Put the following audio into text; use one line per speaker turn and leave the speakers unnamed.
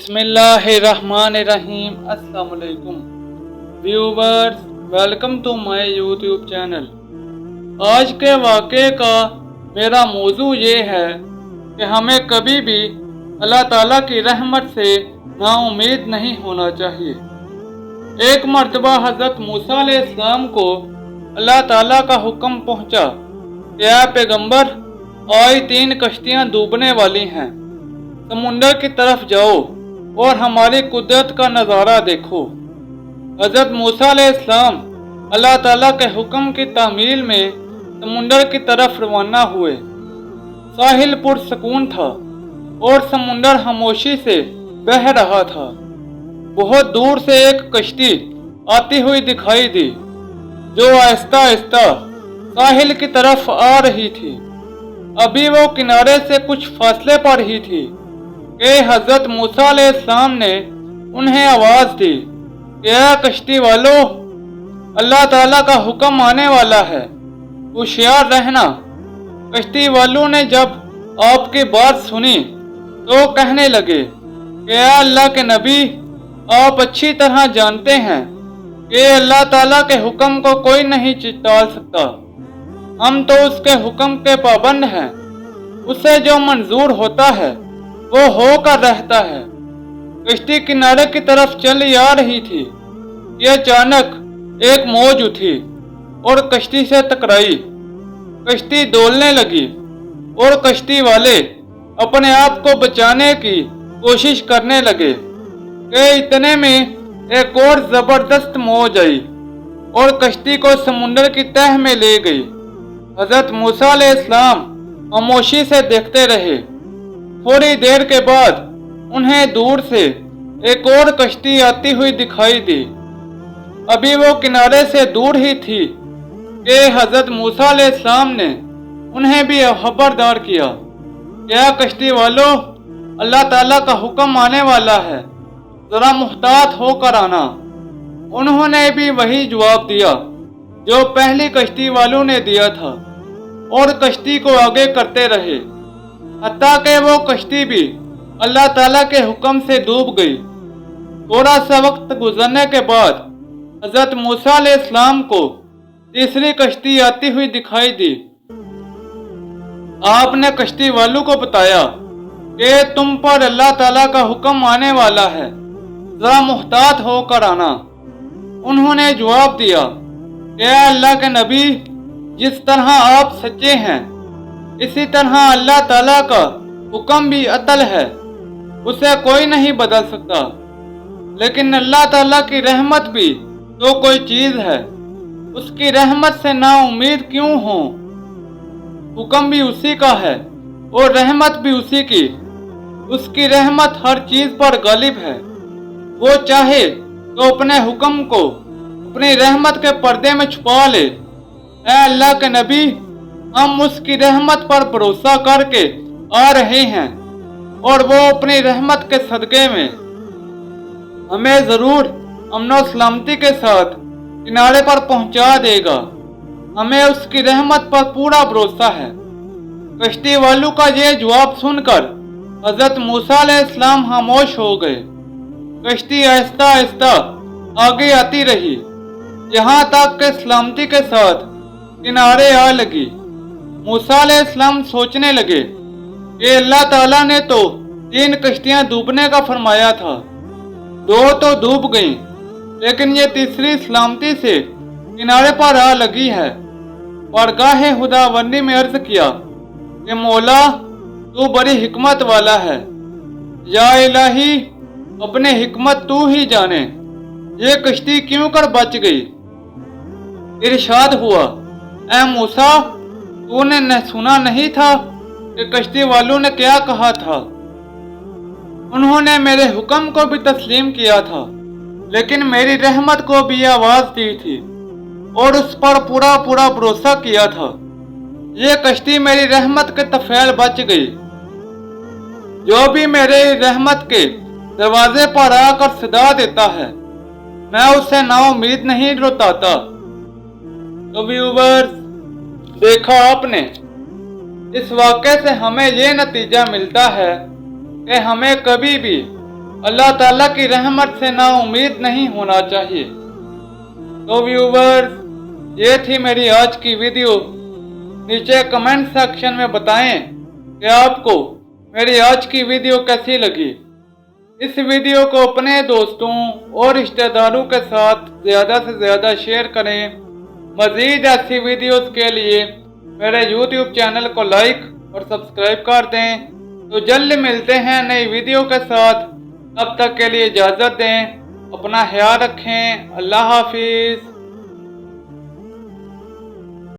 बिस्मिल्लाहिर्रहमानिर्रहीम। अस्सलाम वालेकुम viewers, welcome to my YouTube channel. आज के वाक़े का मेरा मौजू ये है कि हमें कभी भी अल्लाह ताला की रहमत से नाउम्मीद नहीं होना चाहिए। एक मर्तबा हज़रत मूसा अलैहिस्सलाम को अल्लाह ताला का हुक्म पहुँचा कि ऐ पैगम्बर, आज 3 कश्तियाँ डूबने वाली हैं, समुंदर की तरफ जाओ और हमारी कुदरत का नज़ारा देखो। हज़रत मूसा अलैहिस्सलाम अल्लाह ताला के हुक्म की तामील में समुंदर की तरफ रवाना हुए। साहिल पुरसकून था और समुंदर खामोशी से बह रहा था। बहुत दूर से एक कश्ती आती हुई दिखाई दी जो आहिस्ता आहिस्ता साहिल की तरफ आ रही थी। अभी वो किनारे से कुछ फासले पर ही थी कि हज़रत मूसा अलैहिस्सलाम ने उन्हें आवाज़ दी कि ऐ कश्ती वालों, अल्लाह ताला का हुक्म आने वाला है, होशियार रहना। कश्ती वालों ने जब आपकी बात सुनी तो कहने लगे कि ऐ अल्लाह के नबी, आप अच्छी तरह जानते हैं कि अल्लाह ताला के हुक्म को कोई नहीं टाल सकता। हम तो उसके हुक्म के पाबंद हैं। उसे जो मंजूर होता है वो होकर रहता है। कश्ती किनारे की तरफ चली आ रही थी कि अचानक एक मौज उठी और कश्ती से टकराई। कश्ती डोलने लगी और कश्ती वाले अपने आप को बचाने की कोशिश करने लगे कि इतने में एक और जबरदस्त मौज आई और कश्ती को समुंदर की तह में ले गई। हज़रत मूसा अलैहिस्सलाम खामोशी से देखते रहे। थोड़ी देर के बाद उन्हें दूर से एक और कश्ती आती हुई दिखाई दी। अभी वो किनारे से दूर ही थी कि हज़रत मूसा अलैहिस्सलाम ने उन्हें भी खबरदार किया, क्या कश्ती वालों, अल्लाह ताला का हुक्म आने वाला है, ज़रा मुहतात होकर आना। उन्होंने भी वही जवाब दिया जो पहली कश्ती वालों ने दिया था और कश्ती को आगे करते रहे, हत्ता कि वो कश्ती भी अल्लाह ताला के हुक्म से डूब गई। थोड़ा सा वक्त गुजरने के बाद हज़रत मूसा अलैहिस्सलाम को तीसरी कश्ती आती हुई दिखाई दी। आपने कश्ती वालों को बताया कि तुम पर अल्लाह ताला का हुक्म आने वाला है, ज़रा मुहतात होकर आना। उन्होंने जवाब दिया कि अल्लाह के नबी, जिस तरह आप सच्चे हैं इसी तरह अल्लाह ताला का हुक्म भी अतल है, उसे कोई नहीं बदल सकता। लेकिन अल्लाह ताला की रहमत भी तो कोई चीज़ है, उसकी रहमत से नाउम्मीद क्यों हो? हुक्म भी उसी का है और रहमत भी उसी की। उसकी रहमत हर चीज़ पर गालिब है। वो चाहे तो अपने हुक्म को अपनी रहमत के पर्दे में छुपा ले। ऐ अल्लाह के नबी, हम उसकी रहमत पर भरोसा करके आ रहे हैं और वो अपनी रहमत के सदक़े में हमें ज़रूर अमन सलामती के साथ किनारे पर पहुंचा देगा। हमें उसकी रहमत पर पूरा भरोसा है। कश्ती वालों का ये जवाब सुनकर हज़रत मूसा अलैहिस्सलाम खामोश हो गए। कश्ती आहिस्ता आहिस्ता आगे आती रही, यहाँ तक कि सलामती के साथ किनारे आ लगी। मूसा अलैहिस्सलाम सोचने लगे कि अल्लाह ताला ने तो 3 कश्तियाँ डूबने का फरमाया था, 2 तो डूब गईं, लेकिन ये तीसरी सलामती से किनारे पर आ लगी है। बारगाहे खुदावंदी में अर्ज किया कि मौला, तू बड़ी हिकमत वाला है। या इलाही, अपने हिकमत तू ही जाने, ये कश्ती क्यों कर बच गई। इरशाद हुआ, ऐ मूसा, तूने सुना नहीं था कि कश्ती वालों ने क्या कहा था? उन्होंने मेरे हुक्म को भी तस्लीम किया था, लेकिन मेरी रहमत को भी आवाज़ दी थी और उस पर पूरा पूरा भरोसा किया था। ये कश्ती मेरी रहमत के तफैल बच गई। जो भी मेरे रहमत के दरवाजे पर आकर सदा देता है, मैं उसे नाउम्मीद नहीं लौटाता। तो व्यूवर्स, देखा आपने, इस वाक़े से हमें ये नतीजा मिलता है कि हमें कभी भी اللہ تعالیٰ کی رحمت سے نا امید نہیں ہونا چاہیے۔ تو ویورز، یہ تھی میری آج کی ویڈیو۔ نیچے کمنٹ سیکشن میں بتائیں کہ آپ کو میری آج کی ویڈیو کیسی لگی۔ اس ویڈیو کو اپنے دوستوں اور رشتہ داروں کے ساتھ زیادہ سے زیادہ شیئر کریں۔ مزید ایسی ویڈیوز کے لیے میرے یوٹیوب چینل کو لائک اور سبسکرائب کر دیں۔ تو جلد ملتے ہیں نئی ویڈیو کے ساتھ، تب تک کے لیے اجازت دیں۔ اپنا خیال رکھیں۔ اللہ حافظ۔